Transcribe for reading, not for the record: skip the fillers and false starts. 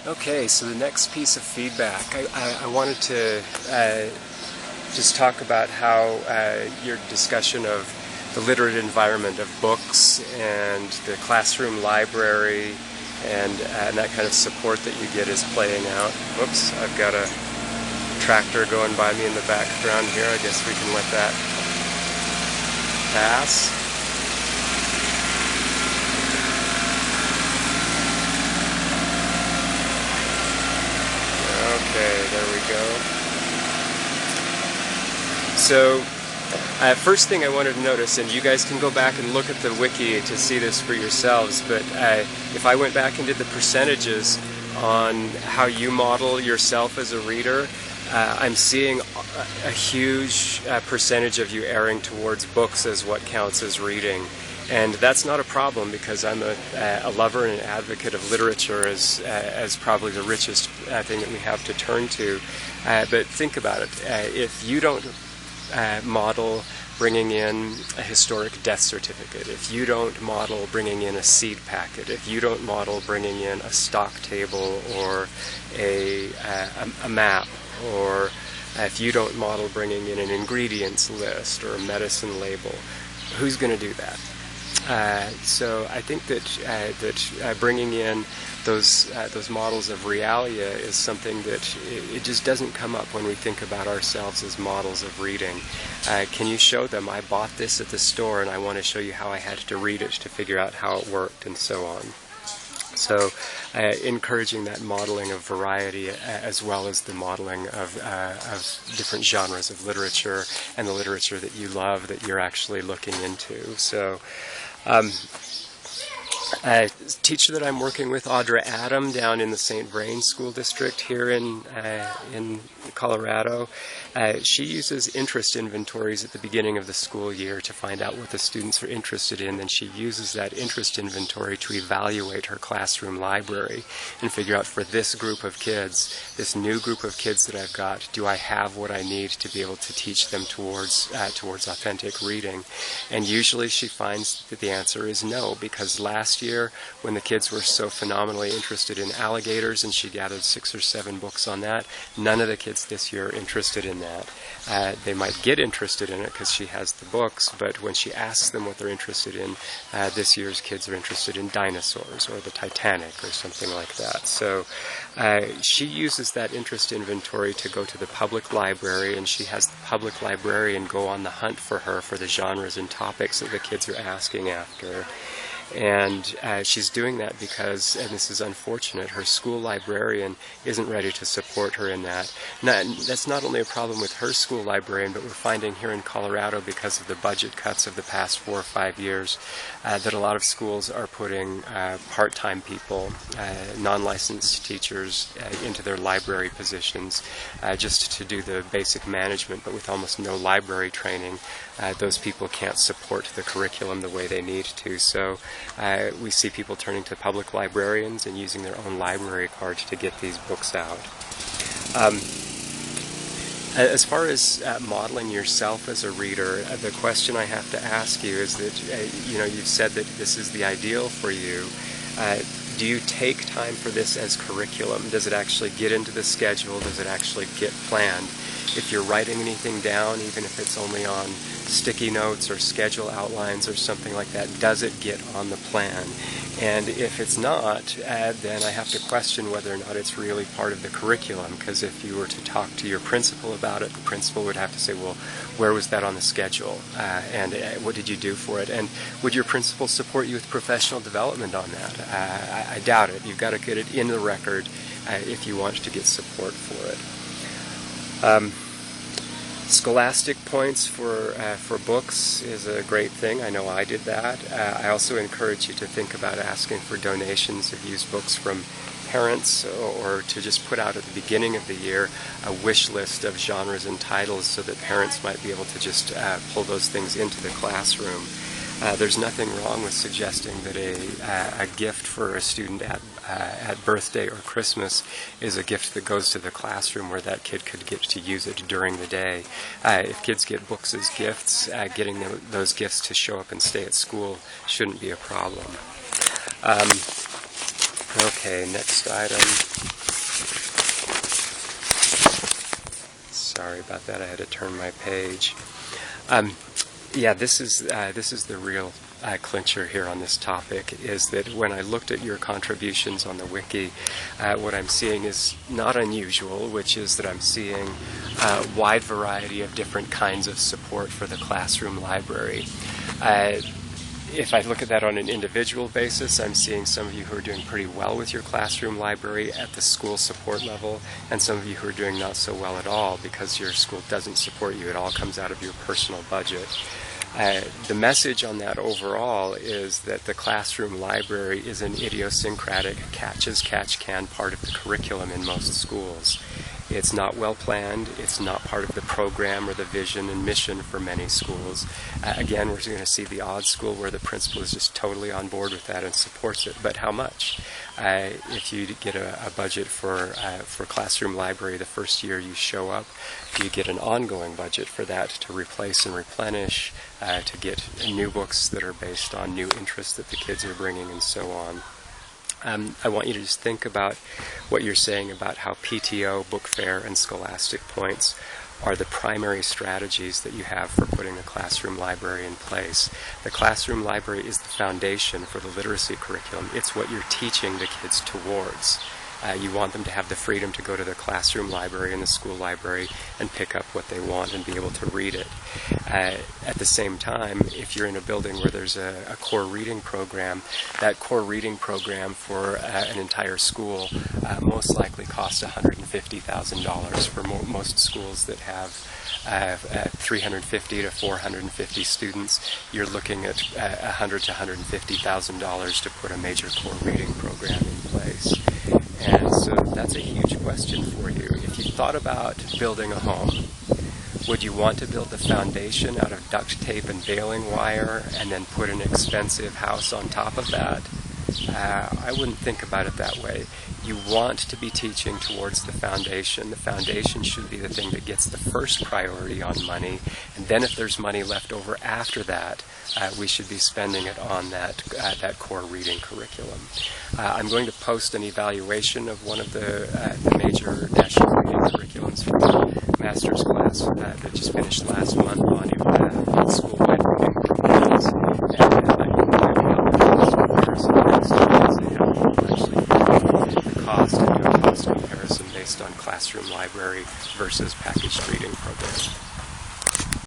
Okay, so the next piece of feedback, I wanted to just talk about how your discussion of the literate environment of books and the classroom library and that kind of support that you get is playing out. Whoops, I've got a tractor going by me in the background here. I guess we can let that pass. Okay, there we go. So, first thing I wanted to notice, and you guys can go back and look at the wiki to see this for yourselves, but if I went back and did the percentages on how you model yourself as a reader, I'm seeing a huge percentage of you erring towards books as what counts as reading. And that's not a problem, because I'm a lover and an advocate of literature as probably the richest thing that we have to turn to. But think about it. If you don't model bringing in a historic death certificate, if you don't model bringing in a seed packet, if you don't model bringing in a stock table or a map, or if you don't model bringing in an ingredients list or a medicine label, who's going to do that? So I think that bringing in those models of realia is something that it just doesn't come up when we think about ourselves as models of reading. Can you show them, I bought this at the store and I want to show you how I had to read it to figure out how it worked, and so on. So encouraging that modeling of variety as well as the modeling of different genres of literature and the literature that you love that you're actually looking into. So a teacher that I'm working with, Audra Adam, down in the St. Vrain School District here in Colorado, she uses interest inventories at the beginning of the school year to find out what the students are interested in. Then she uses that interest inventory to evaluate her classroom library and figure out, for this group of kids, this new group of kids that I've got, do I have what I need to be able to teach them towards authentic reading? And usually she finds that the answer is no, because last year, when the kids were so phenomenally interested in alligators and she gathered 6 or 7 books on that, none of the kids this year are interested in that. They might get interested in it because she has the books, but when she asks them what they're interested in, this year's kids are interested in dinosaurs or the Titanic or something like that. So she uses that interest inventory to go to the public library, and she has the public librarian go on the hunt for her for the genres and topics that the kids are asking after. And she's doing that because, and this is unfortunate, her school librarian isn't ready to support her in that. That's not only a problem with her school librarian, but we're finding here in Colorado, because of the budget cuts of the past 4 or 5 years, that a lot of schools are putting part-time people, non-licensed teachers, into their library positions just to do the basic management, but with almost no library training. Those people can't support the curriculum the way they need to. So we see people turning to public librarians and using their own library card to get these books out. As far as modeling yourself as a reader, the question I have to ask you is that, you've said that this is the ideal for you. Do you take time for this as curriculum? Does it actually get into the schedule? Does it actually get planned? If you're writing anything down, even if it's only on sticky notes or schedule outlines or something like that, does it get on the plan? And if it's not, then I have to question whether or not it's really part of the curriculum, because if you were to talk to your principal about it, the principal would have to say, well, where was that on the schedule? And what did you do for it? And would your principal support you with professional development on that? I doubt it. You've got to get it in the record if you want to get support for it. Scholastic points for books is a great thing. I know I did that. I also encourage you to think about asking for donations of used books from parents, or to just put out at the beginning of the year a wish list of genres and titles so that parents might be able to just pull those things into the classroom. There's nothing wrong with suggesting that a gift for a student at birthday or Christmas is a gift that goes to the classroom where that kid could get to use it during the day. If kids get books as gifts, getting those gifts to show up and stay at school shouldn't be a problem. Okay, next item. Sorry about that. I had to turn my page. Yeah, this is the real clincher here on this topic, is that when I looked at your contributions on the wiki, what I'm seeing is not unusual, which is that I'm seeing a wide variety of different kinds of support for the classroom library. If I look at that on an individual basis, I'm seeing some of you who are doing pretty well with your classroom library at the school support level, and some of you who are doing not so well at all because your school doesn't support you. It all comes out of your personal budget. The message on that overall is that the classroom library is an idiosyncratic catch-as-catch-can part of the curriculum in most schools. It's not well planned. It's not part of the program or the vision and mission for many schools. Again, we're going to see the odd school where the principal is just totally on board with that and supports it. But how much? If you get a budget for classroom library the first year you show up, you get an ongoing budget for that to replace and replenish, to get new books that are based on new interests that the kids are bringing, and so on. I want you to just think about what you're saying about how PTO, book fair, and scholastic points are the primary strategies that you have for putting a classroom library in place. The classroom library is the foundation for the literacy curriculum. It's what you're teaching the kids towards. You want them to have the freedom to go to their classroom library and the school library and pick up what they want and be able to read it. At the same time, if you're in a building where there's a core reading program, that core reading program for an entire school most likely costs $150,000 for most schools that have 350 to 450 students. You're looking at $100,000 to $150,000 to put a major core reading program in place. And so that's a huge question for you. If you thought about building a home, would you want to build the foundation out of duct tape and baling wire and then put an expensive house on top of that? I wouldn't think about it that way. You want to be teaching towards the foundation. The foundation should be the thing that gets the first priority on money, and then if there's money left over after that, we should be spending it on that core reading curriculum. I'm going to post an evaluation of one of the major national reading curriculums for the master's class that just finished last month on school-wide reading programs, and I can give you a cost comparison based on the cost and do a cost comparison based on classroom library versus packaged reading programs.